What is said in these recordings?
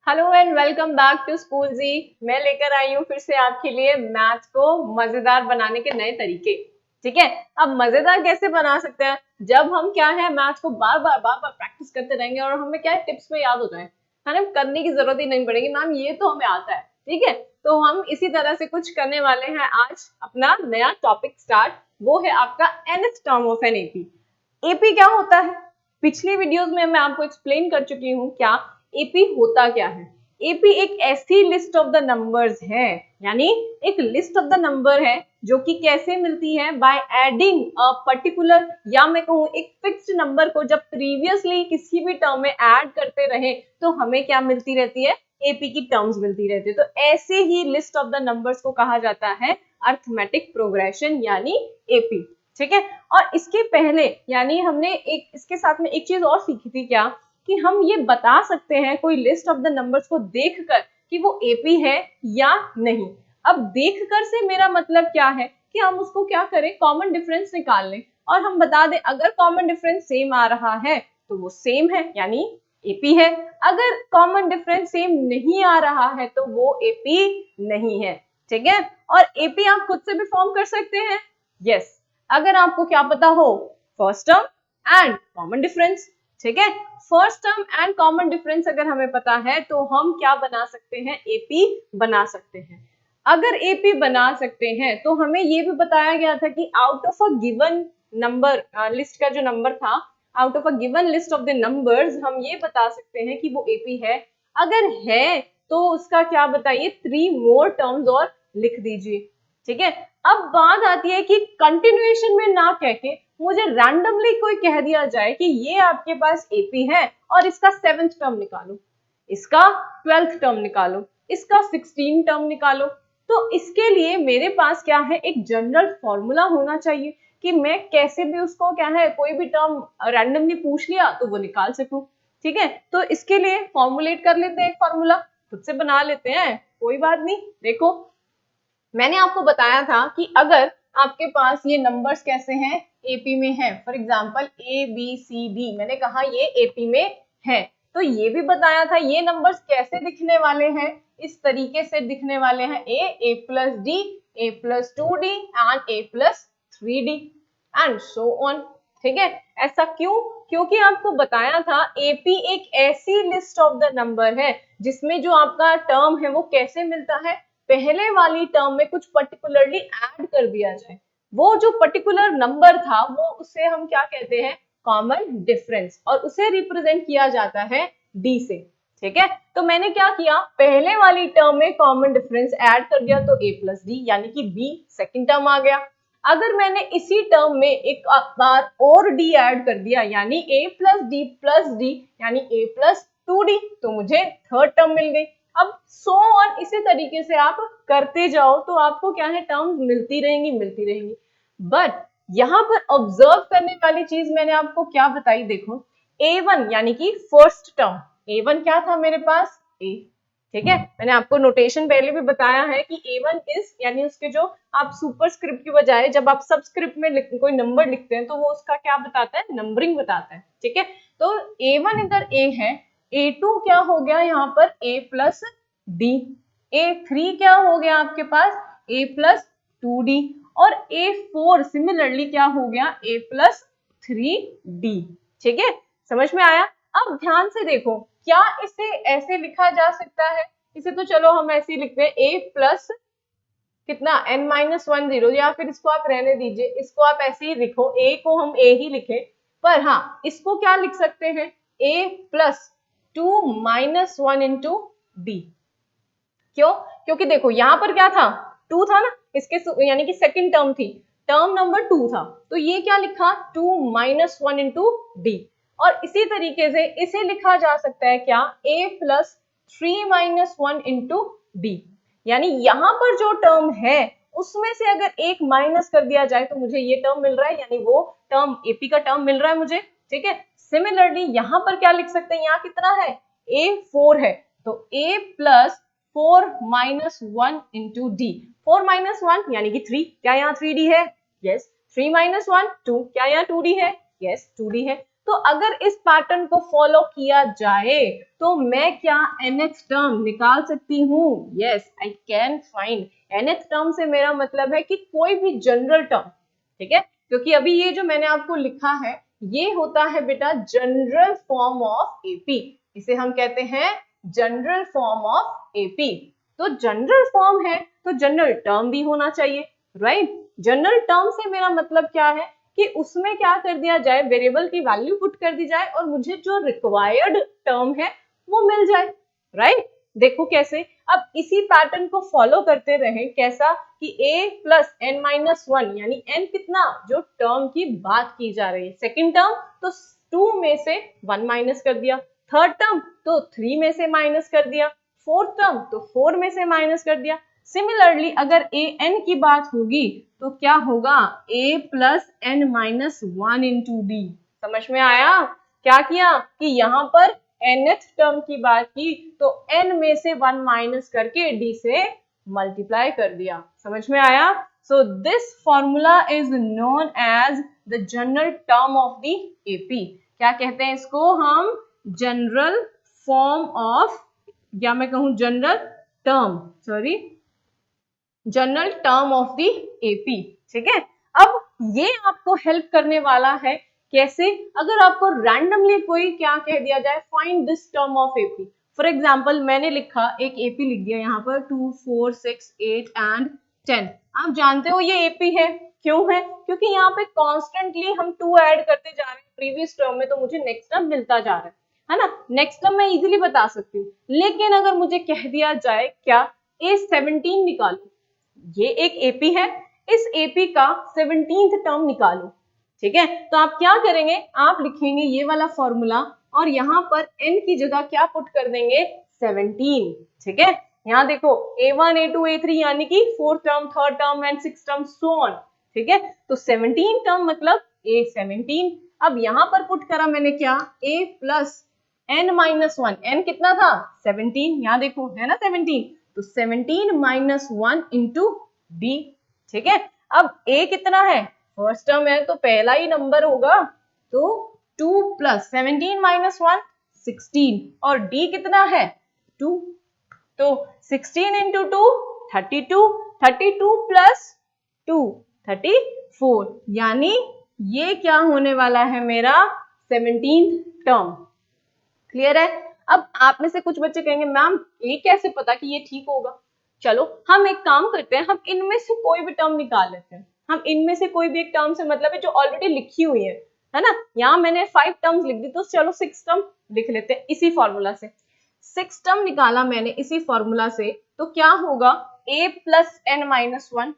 Hello and welcome back to school ji. मैं लेकर आई हूँ फिर से आपके लिए मैथ्स को मजेदार बनाने के नए तरीके। ठीक है, अब मजेदार कैसे बना सकते हैं? जब हम क्या है मैथ्स को बार बार प्रैक्टिस करते रहेंगे और हमें क्या है टिप्स में याद हो जाए, है ना, करने की जरूरत ही नहीं पड़ेगी। मैम ये तो हमें आता है। ठीक है, तो हम इसी तरह से कुछ करने वाले हैं। आज अपना नया टॉपिक स्टार्ट, वो है आपका nth term of an AP. AP क्या होता है? पिछली वीडियोस में मैं आपको एक्सप्लेन कर चुकी हूँ क्या एपी होता क्या है। एपी एक ऐसी लिस्ट ऑफ द नंबर्स है, यानी एक लिस्ट ऑफ द नंबर है जो कि कैसे मिलती है, बाय एडिंग अ पर्टिकुलर, या मैं कहूँ एक फिक्स्ड नंबर को जब प्रीवियसली किसी भी टर्म में ऐड करते रहे तो हमें क्या मिलती रहती है, एपी की टर्म्स मिलती रहती है। तो ऐसे ही लिस्ट ऑफ द नंबर्स को कहा जाता है अरिथमेटिक प्रोग्रेशन यानी एपी। ठीक है, और इसके पहले यानी हमने एक इसके साथ में एक चीज और सीखी थी क्या, कि हम ये बता सकते हैं कोई लिस्ट ऑफ द नंबर्स को देखकर कि वो एपी है या नहीं। अब देखकर से मेरा मतलब क्या है कि हम उसको क्या करें, कॉमन डिफरेंस निकाल लें और हम बता दें अगर कॉमन डिफरेंस सेम आ रहा है तो वो सेम है यानी एपी है, अगर कॉमन डिफरेंस सेम नहीं आ रहा है तो वो एपी नहीं है। ठीक है, और एपी आप खुद से भी फॉर्म कर सकते हैं। यस, अगर आपको क्या पता हो, first term and common difference. ठीक है, first term and common difference अगर हमें पता है तो हम क्या बना सकते हैं, एपी बना सकते हैं। अगर एपी बना सकते हैं तो हमें ये भी बताया गया था कि out of a given number, list का जो नंबर था, out of a given list of the numbers हम ये बता सकते हैं कि वो एपी है। अगर है तो उसका क्या बताइए, 3 मोर टर्म्स और लिख दीजिए। ठीक है, अब बात आती है कि कंटिन्यूएशन में ना कह के मुझे रैंडमली कोई कह दिया जाए कि ये आपके पास एपी है और इसका 7th टर्म निकालो, इसका 12th टर्म निकालो, इसका 16 टर्म निकालो। तो इसके लिए मेरे पास क्या है, एक जनरल फॉर्मूला होना चाहिए कि मैं कैसे भी उसको क्या है, कोई भी टर्म रैंडमली पूछ लिया तो वो निकाल सकूं। ठीक है, तो इसके लिए फॉर्मुलेट कर लेते हैं, एक फॉर्मूला खुद से बना लेते हैं, कोई बात नहीं। देखो, मैंने आपको बताया था कि अगर आपके पास ये नंबर्स कैसे हैं, एपी में है, for example A B C D, मैंने कहा ये एपी में है, तो ये भी बताया था ये नंबर्स कैसे दिखने वाले हैं, इस तरीके से दिखने वाले हैं, A plus D, A plus 2d and A plus 3d and so on. ठीक है, ऐसा क्यों? क्योंकि आपको बताया था एपी एक ऐसी लिस्ट ऑफ द नंबर है जिसमें जो आपका टर्म है वो कैसे मिलता है, पहले वाली टर्म में कुछ पर्टिकुलरली ऐड कर दिया जाए, वो जो पर्टिकुलर नंबर था वो उसे हम क्या कहते हैं, कॉमन डिफरेंस, और उसे रिप्रेजेंट किया जाता है डी से। ठीक है, तो मैंने क्या किया, पहले वाली टर्म में कॉमन डिफरेंस ऐड कर दिया तो ए प्लस डी यानी कि बी सेकेंड टर्म आ गया। अगर मैंने इसी टर्म में एक बार और डी ऐड कर दिया यानी ए प्लस डी यानी ए प्लस 2d, तो मुझे थर्ड टर्म मिल गई। अब सो ऑन, इसी तरीके से आप करते जाओ तो आपको क्या है, टर्म्स मिलती रहेंगी। बट यहाँ पर ऑब्जर्व करने वाली चीज मैंने आपको क्या बताई, देखो a1 यानी कि फर्स्ट टर्म, a1 क्या था मेरे पास, a। ठीक है, मैंने आपको नोटेशन पहले भी बताया है कि a1 इज यानी उसके जो आप सुपरस्क्रिप्ट की बजाय जब आप सबस्क्रिप्ट में कोई नंबर लिखते हैं तो वो उसका क्या बताता है, नंबरिंग बताता है। ठीक है, तो a1 इधर a है, a2 क्या हो गया यहाँ पर a प्लस डी, a3 क्या हो गया आपके पास a प्लस 2d, और a4 सिमिलरली क्या हो गया a प्लस 3d। ठीक है, समझ में आया? अब ध्यान से देखो, क्या इसे ऐसे लिखा जा सकता है, इसे तो चलो हम ऐसे ही लिखते हैं a प्लस कितना n-1 या फिर इसको आप रहने दीजिए, इसको आप ऐसे ही लिखो, a को हम a ही लिखे, पर हाँ इसको क्या लिख सकते हैं, a प्लस 2-1 इंटू डी। क्यों? क्योंकि देखो यहाँ पर क्या था, 2 था ना, इसके यानी कि सेकंड टर्म थी, टर्म नंबर 2 था, तो ये क्या लिखा, 2-1 इंटू डी। और इसी तरीके से इसे लिखा जा सकता है क्या, a प्लस 3-1 इंटू डी, यानी यहाँ पर जो टर्म है उसमें से अगर एक माइनस कर दिया जाए तो मुझे ये टर्म मिल रहा है, यानी वो टर्म एपी का टर्म मिल रहा है मुझे। ठीक है, सिमिलरली यहाँ पर क्या लिख सकते हैं, यहाँ कितना है, a4 है, तो a प्लस 4-1 इंटू डी, 4-1 यानी कि 3, क्या यहाँ 3d है, यस। 3-1 2, क्या यहाँ 2d है, यस 2d है। तो अगर इस पैटर्न को फॉलो किया जाए तो मैं क्या nth टर्म निकाल सकती हूँ? Yes, I can find nth term से मेरा मतलब है कि कोई भी जनरल टर्म, ठीक है, क्योंकि अभी ये जो मैंने आपको लिखा है ये होता है बेटा जनरल फॉर्म ऑफ एपी, इसे हम कहते हैं जनरल फॉर्म ऑफ एपी। तो जनरल फॉर्म है तो जनरल टर्म भी होना चाहिए, राइट? जनरल टर्म से मेरा मतलब क्या है कि उसमें क्या कर दिया जाए, वेरिएबल की वैल्यू पुट कर दी जाए और मुझे जो रिक्वायर्ड टर्म है वो मिल जाए, राइट? देखो कैसे, अब इसी पैटर्न को फॉलो करते रहे, कैसा कि a plus N minus one, यानी n कितना, जो टर्म की बात की जा रही है, सेकेंड टर्म तो 2 में से 1 माइनस कर दिया, थर्ड टर्म तो 3 में से माइनस कर दिया, फोर्थ टर्म तो 4 में से माइनस कर दिया। सिमिलरली अगर a n की बात होगी तो क्या होगा, a plus N minus one into d. समझ में आया? क्या किया कि यहाँ पर nth टर्म की बात की तो n में से 1 माइनस करके d से मल्टीप्लाई कर दिया। समझ में आया? So this formula is known as the general term of the AP. क्या कहते हैं इसको हम? जनरल फॉर्म ऑफ, या मैं कहूं general term, sorry, general term of the AP, ठीक है। अब ये आपको हेल्प करने वाला है कैसे, अगर आपको रैंडमली कोई क्या कह दिया जाए, find this term of AP. For example मैंने लिखा, एक एपी लिख दिया यहाँ पर 2 4 6 8 एंड 10। आप जानते हो ये एपी है, क्यों है? क्योंकि यहाँ पे कॉन्स्टेंटली हम 2 ऐड करते जा रहे हैं प्रीवियस टर्म में, तो मुझे नेक्स्ट टर्म मिलता जा रहा है ना। नेक्स्ट टर्म मैं इजीली बता सकती हूँ, लेकिन अगर मुझे कह दिया जाए क्या, A17 निकालो, ये एक एपी है, इस एपी का 17th टर्म निकालो, ठीक है। तो आप क्या करेंगे, आप लिखेंगे ये वाला फॉर्मूला और यहाँ पर n की जगह क्या पुट कर देंगे, 17, ठीक है। यहाँ देखो A1 A2 A3 यानी कि 4th term, 3rd term and 6th term, so on, ठीक है। तो 17 टर्म मतलब A17। अब यहाँ पर पुट करा मैंने क्या, a plus N minus one, n कितना था, 17, यहाँ देखो है ना 17, तो 17 माइनस वन इंटू डी, ठीक है। अब a कितना है, फर्स्ट टर्म है तो पहला ही नंबर होगा, तो 2 प्लस 17 माइनस वन 16, और d कितना है 2, तो 16 इंटू 2 32, 32 प्लस 2 34, यानी ये क्या होने वाला है मेरा 17th टर्म। क्लियर है? अब आप में से कुछ बच्चे कहेंगे मैम ये कैसे पता कि ये ठीक होगा? चलो हम एक काम करते हैं, हम इनमें से कोई भी टर्म निकाल लेते हैं। हम इनमें से कोई भी एक टर्म से मतलब है जो ऑलरेडी लिखी हुई है ना। यहाँ मैंने 5 टर्म्स लिख दी, तो चलो 6 टर्म लिख लेते हैं इसी फॉर्मूला से। 6 टर्म निकाला मैंने इसी फॉर्मूला से, तो क्या होगा, a plus N minus one,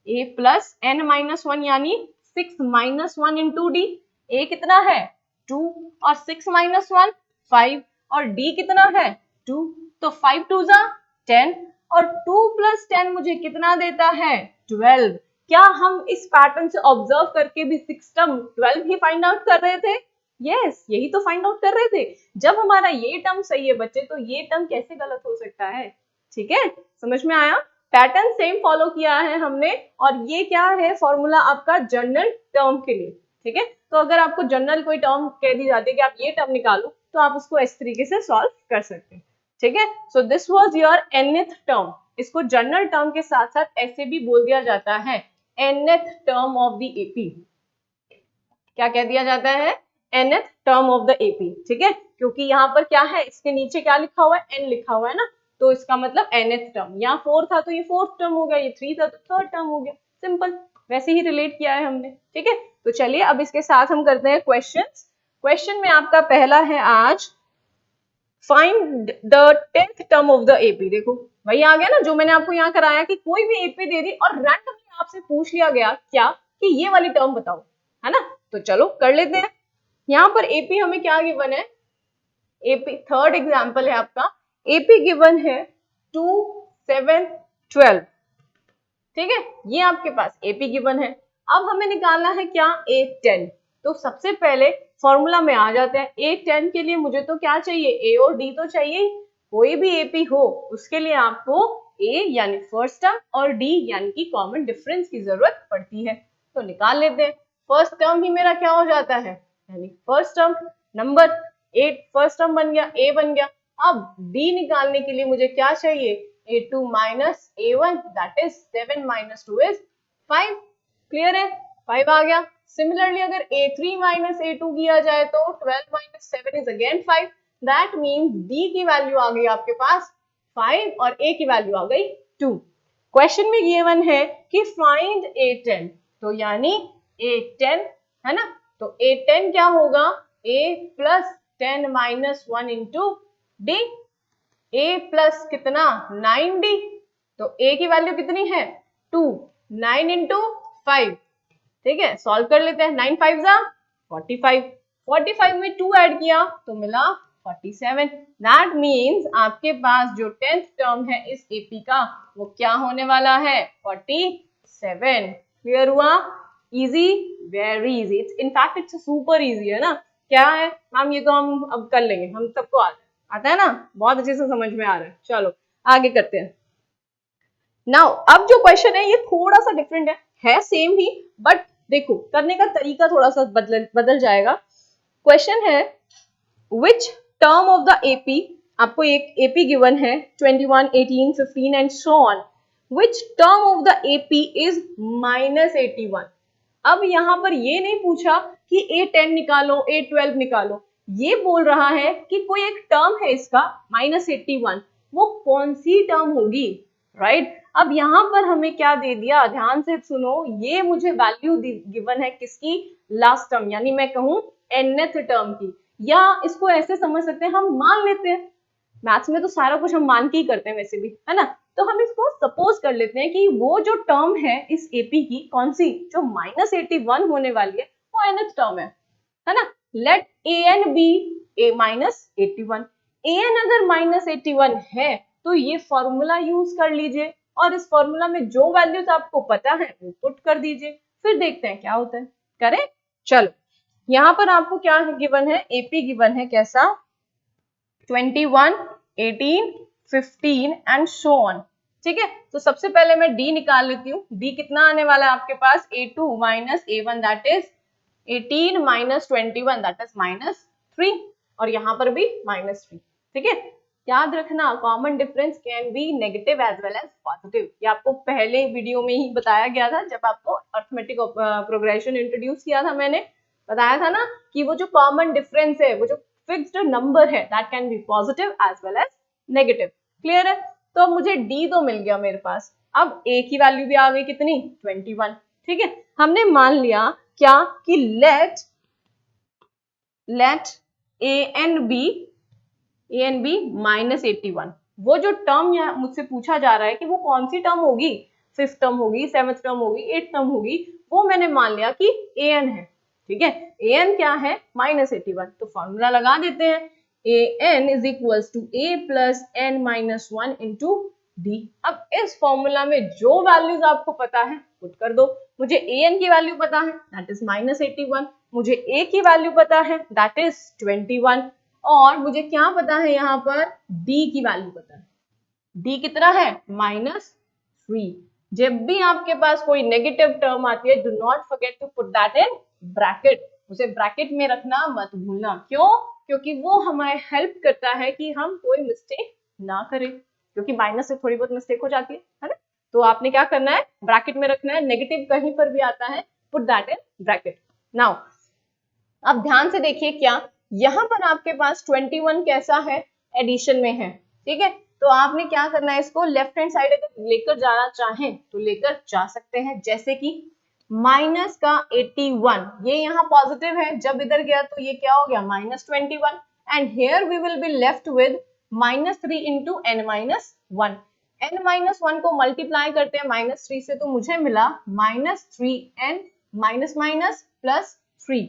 a plus N minus one यानी 6 minus one into d. a कितना है 2 और 6 माइनस वन 5, और d कितना है 2, तो 5 2 जा 10, और 2 प्लस 10 मुझे कितना देता है 12। क्या हम इस पैटर्न से ऑब्जर्व करके भी 6 टर्म 12 ही फाइंड आउट कर रहे थे? यस, यही तो फाइंड आउट कर रहे थे। जब हमारा ये टर्म सही है बच्चे, तो ये टर्म कैसे गलत हो सकता है? ठीक है, समझ में आया? पैटर्न सेम फॉलो किया है हमने, और ये क्या है फॉर्मूला आपका जनरल टर्म के लिए, ठीक है। तो अगर आपको जनरल कोई टर्म कह दी जाती है कि आप ये टर्म निकालो, तो आप उसको इस तरीके से सॉल्व कर सकते हैं, ठीक है। So this was your nth term. इसको जनरल टर्म के साथ साथ ऐसे भी बोल दिया जाता है nth term of the AP. क्या कह दिया जाता है, nth term of the AP, ठीक है। क्योंकि यहाँ पर क्या है, इसके नीचे क्या लिखा हुआ है, n लिखा हुआ है ना, तो इसका मतलब nth टर्म। यहाँ 4 था तो ये 4th टर्म हो गया, ये 3 था तो 3rd टर्म हो गया, सिंपल। वैसे ही रिलेट किया है हमने, ठीक है। तो चलिए अब इसके साथ हम करते हैं क्वेश्चंस। क्वेश्चन में आपका पहला है आज, find the 10th term of the AP. देखो वही आ गया ना जो मैंने आपको यहाँ कराया, कि कोई भी एपी दे दी और रैंडमली आपसे पूछ लिया गया क्या, कि ये वाली टर्म बताओ, है ना। तो चलो कर लेते हैं। यहाँ पर एपी हमें क्या गिवन है, एपी थर्ड एग्जाम्पल है आपका, एपी गिवन है 2 7 12, ठीक है। ये आपके पास एपी गिवन है। अब हमें निकालना है क्या, A10। तो सबसे पहले फॉर्मूला में आ जाते हैं। A10 के लिए मुझे तो क्या चाहिए, A और D तो चाहिए। कोई भी एपी हो उसके लिए आपको A यानी फर्स्ट टर्म और D यानी कि कॉमन डिफरेंस की जरूरत पड़ती है। तो निकाल लेते हैं। फर्स्ट टर्म ही मेरा क्या हो जाता है, यानी first term number 8 first term बन गया, a बन गया। अब d निकालने के लिए मुझे क्या चाहिए, a2 minus a1 that is 7 minus 2 is 5। Clear है, 5 आ गया। सिमिलरली अगर a3 माइनस a2 किया जाए तो 12 minus 7 is again 5। That means d की वैल्यू आ गई आपके पास 5 और a की वैल्यू आ गई 2। क्वेश्चन में गिवन है कि फाइंड a10, तो यानी a10 है ना, तो a10 क्या होगा, a plus 10 minus 1 into d, a plus कितना 9d, तो a की वैल्यू कितनी है 2, 9 इंटू 5, ठीक है, सॉल्व कर लेते हैं। 9 5 जा 45, 45 में 2 ऐड किया तो मिला 47। दैट मीन्स आपके पास जो 10th टर्म है इस एपी का वो क्या होने वाला है 47। क्लियर हुआ, easy, very easy, it's in fact it's super easy है ना। क्या है मैम, ये तो हम अब कर लेंगे, हम सबको आता है ना, बहुत अच्छे से समझ में आ रहा है। चलो आगे करते हैं। नाउ अब जो क्वेश्चन है ये थोड़ा सा डिफरेंट है सेम ही, बट देखो करने का तरीका थोड़ा सा बदल जाएगा। क्वेश्चन है which term of the AP, आपको एक एपी गिवन है 21, 18, 15 and so on, which term of the AP is minus 81। अब यहाँ पर ये नहीं पूछा कि A10 निकालो A12 निकालो, ये बोल रहा है कि कोई एक टर्म है इसका माइनस 81, वो कौन सी टर्म होगी, राइट। अब यहाँ पर हमें क्या दे दिया, ध्यान से सुनो, ये मुझे वैल्यू गिवन है किसकी, लास्ट टर्म, यानी मैं कहूँ nth टर्म की, या इसको ऐसे समझ सकते हैं, हम मान लेते हैं, मैथ्स में तो सारा कुछ हम मान के ही करते हैं वैसे भी, है ना, तो हम इसको सपोज कर लेते हैं कि वो जो टर्म है इस एपी की कौन सी, जो माइनस 81 होने वाली है वो nth टर्म है ना। Let an be a minus 81, an अगर माइनस 81 है तो ये फॉर्मूला यूज कर लीजिए और इस फॉर्मूला में जो वैल्यूज आपको पता है वो पुट कर दीजिए, फिर देखते हैं क्या होता है। करें, चलो यहाँ पर आपको क्या गिवन है, एपी गिवन है कैसा, 21, 18, 15 एंड सो ऑन, ठीक है। तो सबसे पहले मैं डी निकाल लेती हूँ, डी कितना आने वाला है आपके पास, a2 minus a1 that is 18 minus 21 that is minus 3, और यहाँ पर भी माइनस 3, ठीक है। याद रखना common difference can be negative as well as positive, ये आपको पहले वीडियो में ही बताया गया था जब आपको अरिथमेटिक प्रोग्रेशन इंट्रोड्यूस किया था, मैंने बताया था ना कि वो जो कॉमन डिफरेंस है, वो जो फिक्स्ड नंबर है, that can be positive as well as negative. Clear है, तो अब मुझे डी तो मिल गया मेरे पास, अब ए की वैल्यू भी आ गई कितनी 21, ठीक है। हमने मान लिया क्या कि late A N B minus 81, वो जो टर्म यहाँ मुझसे पूछा जा रहा है कि वो कौन सी टर्म होगी, 5th टर्म होगी, 7th टर्म होगी, 8th टर्म होगी, वो मैंने मान लिया कि ए एन है, ठीक है। ए एन क्या है माइनस 81, तो फॉर्मूला लगा देते हैं, A N is equal to A plus N minus 1 into D. अब इस फॉर्मूला में जो वैल्यूज आपको पता है पुट कर दो, मुझे ए एन की वैल्यू पता है दैट इज माइनस 81, मुझे ए की वैल्यू पता है दैट इज 21, और मुझे क्या पता है यहाँ पर डी की वैल्यू पता है, डी कितना है माइनस 3। जब भी आपके पास कोई नेगेटिव टर्म आती है, do not forget to put that in bracket, उसे ब्रैकेट में रखना मत भूलना, क्यों, क्योंकि वो हमें हेल्प करता है कि हम कोई मिस्टेक ना करें, क्योंकि माइनस से थोड़ी बहुत मिस्टेक हो जाती है ना, तो आपने क्या करना है ब्रैकेट में रखना है, नेगेटिव कहीं पर भी आता है put that in bracket. Now अब ध्यान से देखिए, क्या यहाँ पर आपके पास 21 कैसा है, एडिशन में है, ठीक है, तो आपने क्या करना है, इसको लेफ्ट हैंड साइड अगर लेकर जाना चाहें तो लेकर जा सकते हैं, जैसे कि माइनस का 81, ये यहाँ पॉजिटिव है, जब इधर गया तो ये क्या हो गया minus 21, and here we will be left with minus 3 into n minus 1, n minus 1 को मल्टीप्लाई करते हैं माइनस 3 से, तो मुझे मिला minus 3n minus minus plus 3।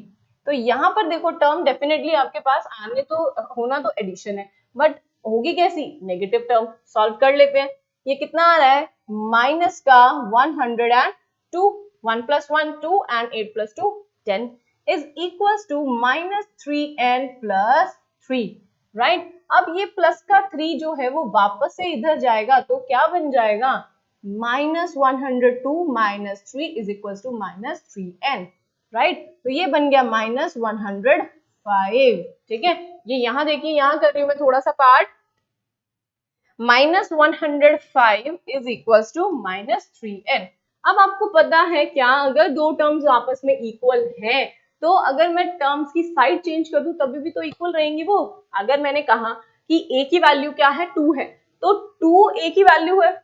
तो यहाँ पर देखो टर्म डेफिनेटली आपके पास आने तो होना तो एडिशन है, बट होगी कैसी नेगेटिव टर्म, सॉल्व कर लेते हैं। ये कितना आ रहा है माइनस का 102, 1 plus 1 2 and 8 plus 2 10 is equals to minus 3n plus 3, right. अब ये प्लस का 3 जो है वो वापस से इधर जाएगा, तो क्या बन जाएगा minus 102 minus 3 is equals to minus 3n। Right. तो ये बन गया -105, ठीक है। ये यहाँ देखिए, यहाँ कर रही हूँ मैं थोड़ा सा part, -105 is equal to -3n। अब आपको पता है क्या, अगर दो टर्म्स आपस में इक्वल है तो अगर मैं टर्म्स की साइड चेंज कर दूं तभी भी तो इक्वल रहेंगी वो। अगर मैंने कहा कि a की वैल्यू क्या है, 2 है, तो 2a की वैल्यू है,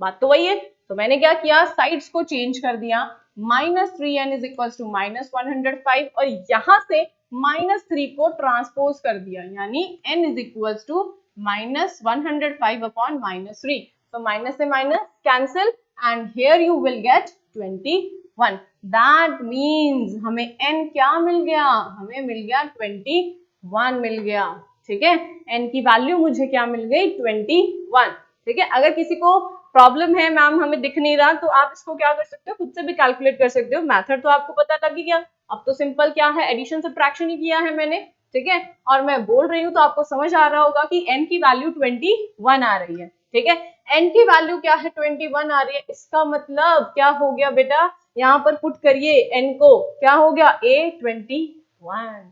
बात तो वही है। तो मैंने क्या किया, साइड्स को चेंज कर दिया, -3n इज इक्वल टू -105 और यहां से -3 को ट्रांसपोज कर दिया, यानी n is equal to -105 upon -3। तो माइनस से minus cancel and here you will get 21। That means हमें n क्या मिल गया, हमें मिल गया 21 मिल गया, ठीक है। n की वैल्यू मुझे क्या मिल गई, 21, ठीक है। अगर किसी को प्रॉब्लम है मैम हमें दिख नहीं रहा, तो आप इसको क्या कर सकते हो, खुद से भी कैलकुलेट कर सकते हो। मेथड तो आपको पता लग ही गया। अब तो सिंपल क्या है, एडिशन सब्ट्रैक्शन ही किया है मैंने, ठीक है। और मैं बोल रही हूँ तो आपको समझ आ रहा होगा कि n की वैल्यू 21 आ रही है, ठीक है। n की वैल्यू क्या है, 21 आ रही है। इसका मतलब क्या हो गया बेटा, यहाँ पर पुट करिए n को, क्या हो गया, A21।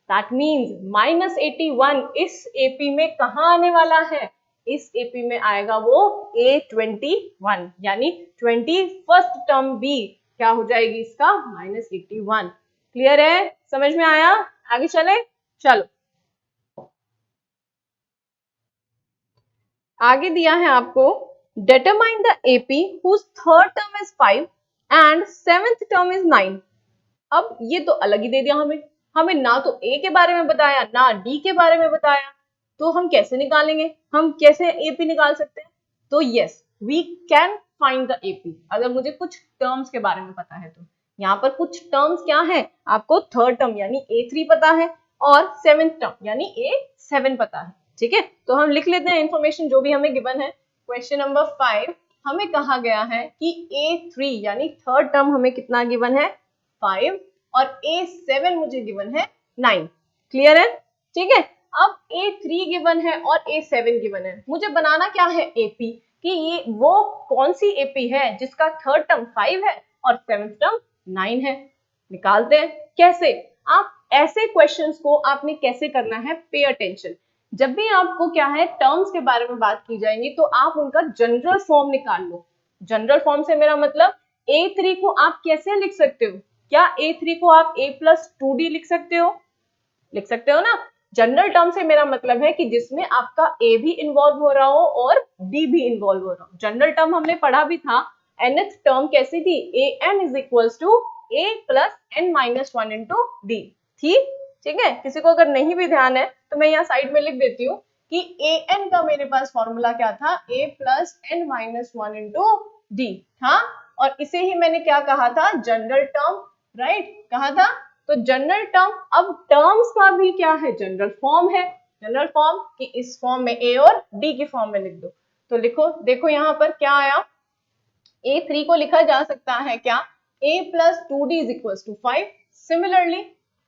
दैट मीन्स -81 इस AP में कहाँ आने वाला है, इस AP में आएगा वो A21, यानी 21st टर्म भी क्या हो जाएगी इसका, -81। क्लियर है, समझ में आया, आगे चले, चलो आगे दिया है आपको, determine the AP whose third term is 5 and seventh term is 9। अब ये तो अलग ही दे दिया हमें, हमें ना तो A के बारे में बताया ना D के बारे में बताया, तो हम कैसे निकालेंगे, हम कैसे AP निकाल सकते हैं। तो yes, we can find the AP अगर मुझे कुछ टर्म्स के बारे में पता है। तो यहाँ पर कुछ टर्म्स क्या है, आपको थर्ड टर्म यानी A3 पता है और सेवेंथ टर्म यानी A7 पता है, ठीक है। तो हम लिख लेते हैं इंफॉर्मेशन जो भी हमें गिवन है। क्वेश्चन नंबर 5 हमें कहा गया है कि A3 यानी थर्ड टर्म हमें कितना गिवन है, 5 और A7 मुझे गिवन है 9। क्लियर है, ठीक है। अब A3 गिवन है और A7 गिवन है, मुझे बनाना क्या है AP, कि ये वो कौन सी AP है जिसका थर्ड टर्म 5 है और सेवेंथ टर्म 9 है। निकालते हैं कैसे। आप ऐसे क्वेश्चंस को आपने कैसे करना है, पे अटेंशन। जब भी आपको क्या है टर्म्स के बारे में बात की जाएंगी तो आप उनका जनरल फॉर्म निकाल लो। जनरल फॉर्म से मेरा मतलब A3 को आप कैसे लिख सकते हो, क्या A3 को आप A+2D लिख सकते हो ना। जनरल टर्म से मेरा मतलब है कि जिसमें आपका A भी इन्वॉल्व हो रहा हो और D भी इन्वॉल्व हो रहा हो। जनरल टर्म हमने पढ़ा भी था, nth टर्म कैसी थी, an is equal to a plus n-1 into d थी, ठीक है। किसी को अगर नहीं भी ध्यान है तो मैं यहाँ साइड में लिख देती हूँ कि an का मेरे पास फॉर्मूला क्या था, a plus n-1 into D था। और इसे ही मैंने क्या कहा था, जनरल टर्म, राइट कहा था। तो जनरल टर्म, अब टर्म्स का भी क्या है, जनरल फॉर्म है। जनरल फॉर्म कि इस फॉर्म में A और D की फॉर्म में लिख दो। तो लिखो, देखो यहाँ पर क्या आया, A3 को लिखा जा सकता है क्या, A+2D is equal to 5। Similarly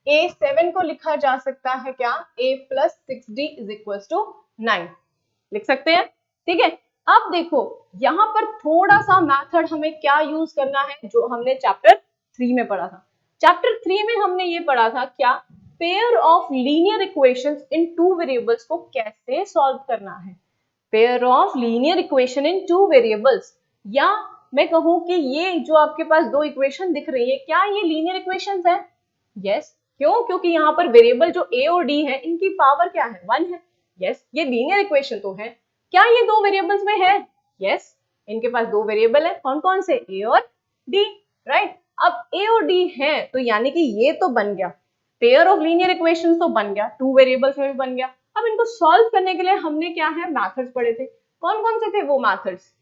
A7 को लिखा जा सकता है क्या, A+6D इज इक्वल टू 9। लिख सकते हैं, ठीक है। अब देखो यहाँ पर थोड़ा सा मेथड हमें क्या यूज करना है, जो हमने चैप्टर 3 में पढ़ा था। चैप्टर 3 में हमने ये पढ़ा था क्या, pair of linear equations in two variables को कैसे सॉल्व करना है। Pair of linear equation in two variables, या मैं कहूं कि ये जो आपके पास दो इक्वेशन दिख रही है, क्या ये लीनियर इक्वेशंस है। यस, क्यों, क्योंकि यहाँ पर वेरिएबल जो A और D है इनकी पावर क्या है, 1 है। यस, ये लीनियर इक्वेशन तो है। क्या ये दो वेरिएबल्स में है, यस, इनके पास दो वेरिएबल है, कौन कौन से, A और D, राइट। अब A और D है तो यानी कि ये तो बन गया, पेयर ऑफ लीनियर इक्वेशंस तो बन गया, टू वेरिएबल्स में भी बन गया। अब इनको सॉल्व करने के लिए हमने क्या है, मैथड्स पढ़े थे। कौन कौन से थे वो मैथड्स,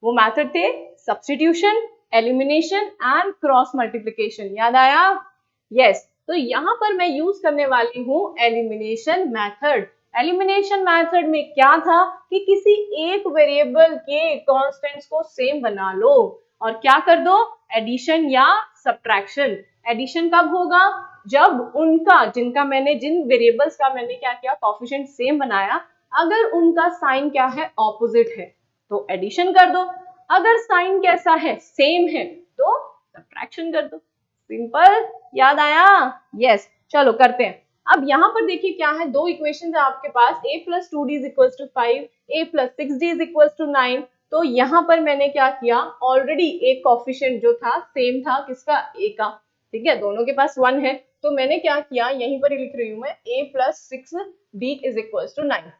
वो मैथड थे substitution, elimination and cross multiplication. याद आया, यस। तो यहाँ पर मैं यूज करने वाली हूँ एलिमिनेशन मैथड। एलिमिनेशन मैथड में क्या था कि किसी एक वेरिएबल के कांस्टेंट्स को सेम बना लो और क्या कर दो, एडिशन या सब्ट्रैक्शन। एडिशन कब होगा, जब उनका, जिन वेरिएबल्स का मैंने क्या किया, कोएफिशिएंट सेम बनाया, अगर उनका साइन क्या है, ऑपोजिट है तो एडिशन कर दो, अगर साइन कैसा है, सेम है तो सब्ट्रैक्शन कर दो। सिंपल, याद आया? यस, चलो करते हैं। अब यहाँ पर देखिए क्या है, दो इक्वेशन है आपके पास, a plus 2d is equal to 5, a plus 6d is equal to 9। तो यहाँ पर मैंने क्या किया, ऑलरेडी एक कोफिशिएंट जो था सेम था किसका, a का, ठीक है, दोनों के पास 1 है। तो मैंने क्या किया, यहीं पर लिख रही हूँ मैं, a plus 6d is equal to 9।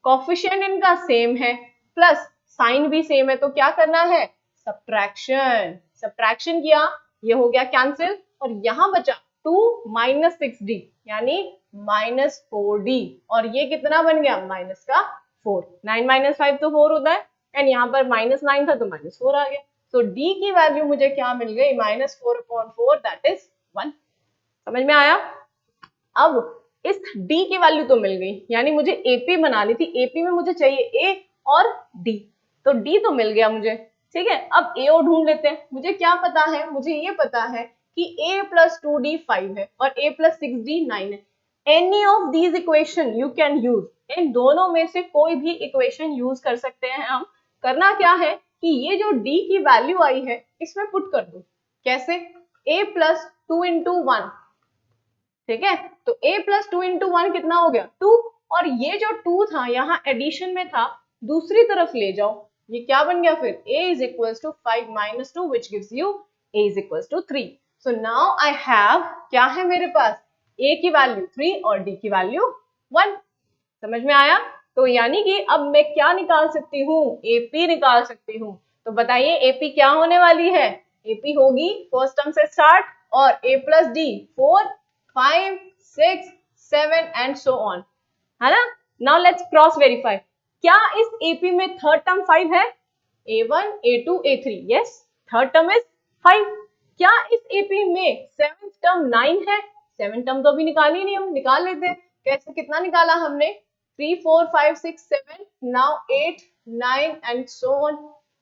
Coefficient इनका सेम है, प्लस साइन भी सेम है, तो क्या करना है, सब्ट्रैक्शन। सब्ट्रैक्शन किया, ये हो गया कैंसिल, और यहाँ बचा 2 माइनस 6d यानी माइनस 4d, और ये कितना बन गया, माइनस का 4। 9 माइनस 5 तो 4 होता है, एंड यहाँ पर माइनस 9 था तो माइनस 4 आ गया। तो d की वैल्यू मुझे क्या मिल गई, माइनस 4/4, दैट इज 1। समझ में आया? अब इस d की वैल्यू तो मिल गई, यानी मुझे AP बनानी थी, AP में मुझे चाहिए a और d, तो d तो मिल गया मुझे, ठीक है। अब a और ढूंढ लेते हैं। मुझे क्या पता है, मुझे ये पता है कि a प्लस 2d 5 है और a प्लस 6d 9 है। Any of these equation you can use, इन दोनों में से कोई भी इक्वेशन यूज कर सकते हैं हम। करना क्या है कि ये जो d की वैल्यू आई है इसमें पुट कर दो। कैसे, a प्लस 2 इंटू 1, ठीक है, तो a प्लस 2 इंटू 1 कितना हो गया, 2, और ये जो 2 था यहाँ एडिशन में था, दूसरी तरफ ले जाओ, ये क्या बन गया फिर, a is equal to 5 minus 2 which gives you a is equal to 3। So now I have, क्या है मेरे पास, a की वैल्यू 3 और d की वैल्यू 1। समझ में आया? तो यानी कि अब मैं क्या निकाल सकती हूँ, AP निकाल सकती हूँ। तो बताइए AP क्या होने वाली है, AP होगी फर्स्ट टर्म से स्टार्ट, और a plus D 4 5 6 7 and so on, है ना। नाउ लेट्स क्रॉस वेरीफाई, क्या इस AP में थर्ड टर्म 5 है, A1 A2 A3, yes, third term is 5। क्या इस AP में सेवेंथ टर्म 9 है, सेवेंथ टर्म तो अभी निकाली नहीं, हम निकाल लेते हैं। कैसे, कितना निकाला हमने, 3 4 5 6 7, नाउ 8 9 एंड सो ऑन,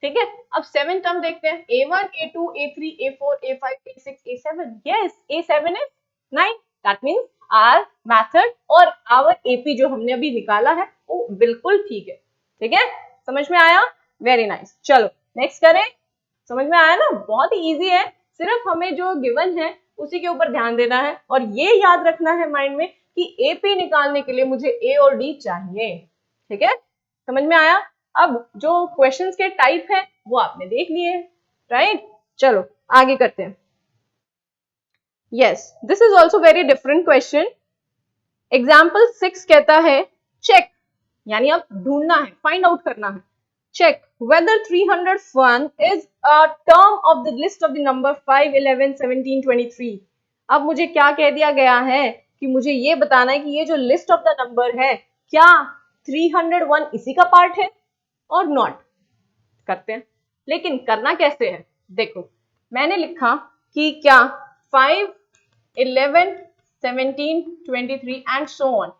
ठीक है। अब सेवेंथ टर्म देखते हैं, A1 A2 A3 A4 A5 A6 A7, yes, A7 is 9, that means our method और आवर AP जो हमने अभी निकाला है वो बिल्कुल ठीक है, ठीक है। समझ में आया? Very nice. चलो नेक्स्ट करें। समझ में आया ना, बहुत ही इजी है, सिर्फ हमें जो गिवन है उसी के ऊपर ध्यान देना है, और ये याद रखना है माइंड में कि AP निकालने के लिए मुझे A और D चाहिए, ठीक है। समझ में आया? अब जो क्वेश्चंस के टाइप है वो आपने देख लिए, राइट। चलो आगे करते हैं। Yes, this is also very different question. Example 6 कहता है चेक, यानी अब ढूंढना है, फाइंड आउट करना है। Check whether 301 is a term of the list of the number 5 11 17 23। अब मुझे क्या कह दिया गया है कि मुझे ये बताना है कि ये जो लिस्ट ऑफ द नंबर है क्या 301 इसी का पार्ट है और नॉट। करते हैं, लेकिन करना कैसे है, देखो मैंने लिखा कि क्या 5 11 17 23 and so on.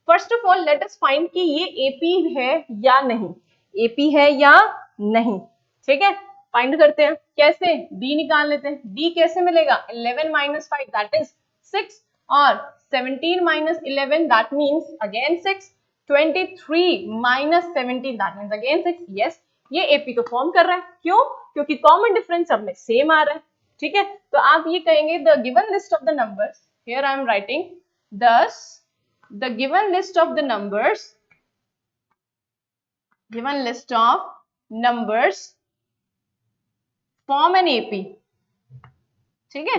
First of all let us find कि ये AP है या नहीं, AP है या नहीं, ठीक है। फाइंड करते हैं, कैसे, D निकाल लेते हैं। D कैसे मिलेगा, 11 माइनस 5 दैट इज 6, और 17 minus 11 that means again 6, 23 minus 17 that means again 6। Yes, ये AP तो फॉर्म कर रहा है, क्यों, क्योंकि कॉमन डिफरेंस सब में सेम आ रहा है, ठीक है। तो आप ये कहेंगे the given list of the numbers, here I am writing thus the given list of the numbers, given list of numbers form an AP, ठीक है।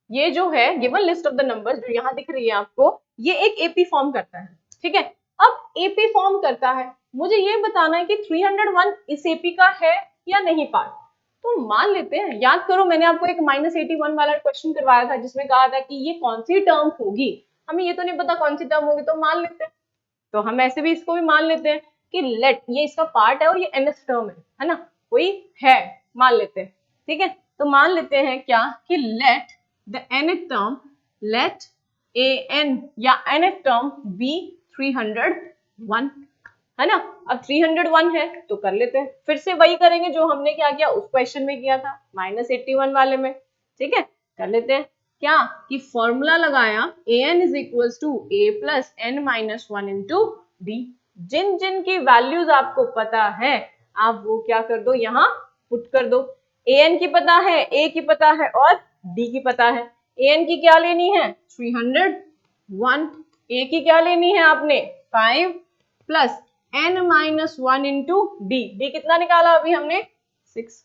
ये जो है given list of the numbers जो यहाँ दिख रही है आपको, ये एक AP फॉर्म करता है, ठीक है। अब AP फॉर्म करता है, मुझे ये बताना है कि 301 इस AP का है या नहीं पार्ट। तो मान लेते हैं, याद करो मैंने आपको एक -81 वाला क्वेश्चन करवाया था जिसमें कहा था कि ये कौन सी टर्म होगी, हमें ये तो नहीं पता कौन सी टर्म होगी, तो मान लेते हैं। तो हम ऐसे भी इसको भी मान लेते हैं कि लेट, ये इसका पार्ट है और ये nth टर्म है ना, कोई है, मान लेते हैं, ठीक है। तो मान लेते हैं क्या कि let the nth term, let an या nth टर्म बी 301, है ना। अब 301 है तो कर लेते हैं, फिर से वही करेंगे जो हमने क्या किया उस क्वेश्चन में किया था -81 वाले में, ठीक है। कर लेते हैं क्या कि फॉर्मूला लगाया an is equal to a plus n minus 1 into D. जिन जिन की वैल्यूज आपको पता है आप वो क्या कर दो, यहाँ पुट कर दो। an की पता है, a की पता है और डी की पता है, ए एन की क्या लेनी है 301, ए की क्या लेनी है आपने 5 plus n minus 1 into D, D कितना निकाला अभी हमने 6।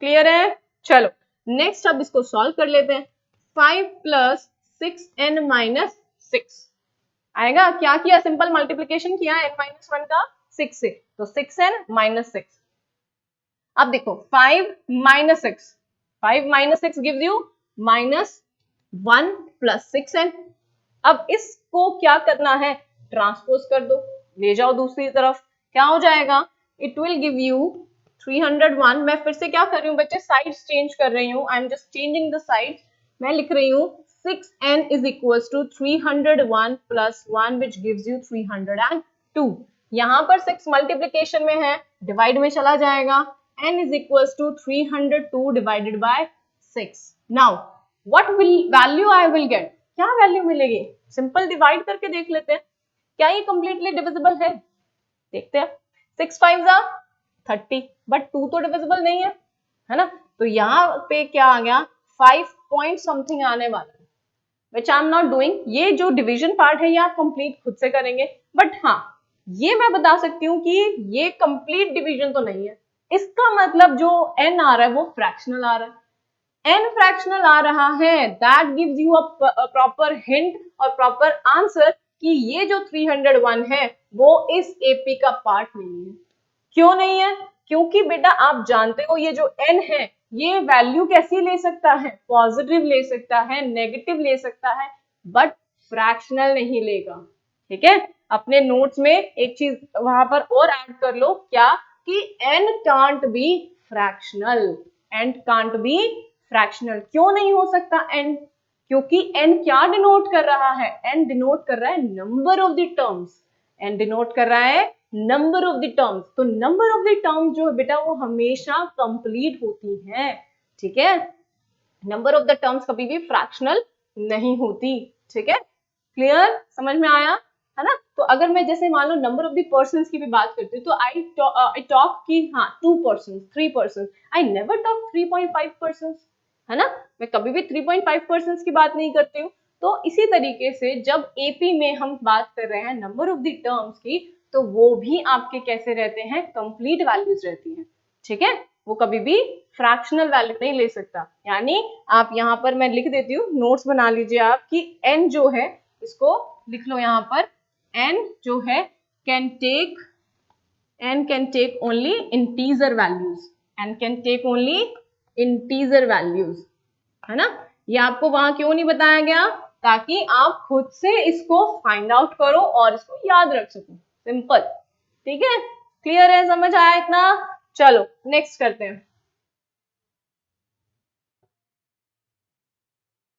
क्लियर है? चलो नेक्स्ट अब इसको सॉल्व कर लेते हैं। 5 प्लस 6n माइनस 6 आएगा, क्या किया सिंपल मल्टीप्लीकेशन किया n माइनस 1 का 6 से, तो 6n माइनस 6। अब देखो 5 minus 6, 5 minus 6 gives you minus 1 plus 6n। अब इसको क्या करना है, ट्रांसपोज कर दो, ले जाओ दूसरी तरफ, क्या हो जाएगा, इट विल गिव यू 301। मैं फिर से क्या कर रही हूँ बच्चे, साइड्स चेंज कर रही हूँ, I am just changing the sides. मैं लिख रही हूँ 6n is equals to 301 plus 1 which gives you 302। यहाँ पर 6 मल्टीप्लीकेशन में है, डिवाइड में चला जाएगा, n is equals to 302 divided by 6। Now what will value I will get, क्या वैल्यू मिलेगी, सिंपल डिवाइड करके देख लेते हैं, क्या ये कंप्लीटली डिविजिबल है, देखते हैं। 6 5 जा 30, बट 2 तो डिविजिबल नहीं है ना, तो यहाँ पे क्या आ गया 5 पॉइंट समथिंग आने वाला है, विच आई एम नॉट डूइंग। ये जो डिवीजन पार्ट है ये आप कंप्लीट खुद से करेंगे, बट हाँ ये मैं बता सकती हूँ कि ये कंप्लीट डिवीजन तो नहीं है, इसका मतलब जो n आ रहा है वो फ्रैक्शनल आ रहा है, n फ्रैक्शनल आ रहा है, that gives you a proper hint और प्रॉपर आंसर कि ये जो 301 है वो इस एपी का पार्ट नहीं है। क्यों नहीं है, क्योंकि बेटा आप जानते हो ये जो n है ये वैल्यू कैसी ले सकता है, पॉजिटिव ले सकता है, नेगेटिव ले सकता है, बट फ्रैक्शनल नहीं लेगा। ठीक है, अपने नोट्स में एक चीज वहां पर और ऐड कर लो, क्या कि n can't be fractional, n can't be fractional. क्यों नहीं हो सकता n, क्योंकि n क्या डिनोट कर रहा है, n डिनोट कर रहा है number of the terms, n denote कर रहा है नंबर ऑफ द टर्म्स, तो नंबर ऑफ द टर्म्स जो है बेटा वो हमेशा कंप्लीट होती है। ठीक है, नंबर ऑफ द टर्म्स कभी भी फ्रैक्शनल नहीं होती। ठीक है, क्लियर, समझ में आया है ना। तो अगर मैं जैसे मान लो नंबर ऑफ द पर्सन्स की भी बात करती हूँ, तो आई टॉक की हाँ 2 person 3 person, I never talk 3.5 person, है ना, मैं कभी भी 3.5 पर्सन की बात नहीं करती हूँ। तो इसी तरीके से जब एपी में हम बात कर रहे हैं नंबर ऑफ द टर्म्स की, तो वो भी आपके कैसे रहते हैं, कंप्लीट वैल्यूज रहती हैं। ठीक है, वो कभी भी फ्रैक्शनल वैल्यू नहीं ले सकता। यानी आप यहाँ पर मैं लिख देती हूँ, नोट्स बना लीजिए आप कि n जो है इसको लिख लो यहाँ पर, n जो है can take only integer values, n can take only integer values, है ना। ये आपको वहां क्यों नहीं बताया गया, ताकि आप खुद से इसको फाइंड आउट करो और इसको याद रख सको, सिंपल। ठीक है, क्लियर है, समझ आया इतना। चलो नेक्स्ट करते हैं।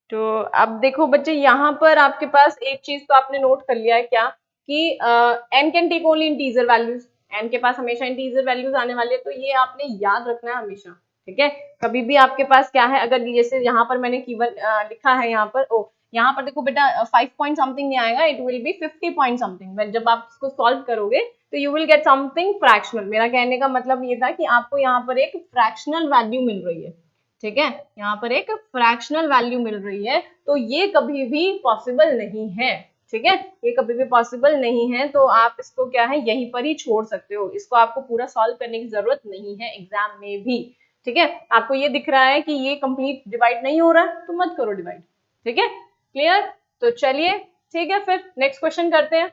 तो अब देखो बच्चे यहाँ पर आपके पास एक चीज तो आपने नोट कर लिया है, क्या कि n can take only integer values, n के पास हमेशा इंटीजर वैल्यूज आने वाली है, तो ये आपने याद रखना है हमेशा। ठीक है, कभी भी आपके पास क्या है, अगर जैसे यहाँ पर मैंने कीवर्ड लिखा है यहाँ पर, यहाँ पर देखो बेटा 5 पॉइंट समथिंग नहीं आएगा, it will be 50 point something. जब आप इसको सॉल्व करोगे तो you will get something fractional. मेरा कहने का मतलब ये था कि आपको यहाँ पर एक फ्रैक्शनल वैल्यू मिल रही है। ठीक है, यहाँ पर एक फ्रैक्शनल वैल्यू मिल रही है, तो ये कभी भी पॉसिबल नहीं है। ठीक है, ये कभी भी पॉसिबल नहीं है, तो आप इसको क्या है यहीं पर ही छोड़ सकते हो, इसको आपको पूरा सॉल्व करने की जरूरत नहीं है एग्जाम में भी। ठीक है, आपको ये दिख रहा है कि ये कंप्लीट डिवाइड नहीं हो रहा है, तो मत करो डिवाइड। ठीक है, क्लियर, तो चलिए ठीक है, फिर नेक्स्ट क्वेश्चन करते हैं।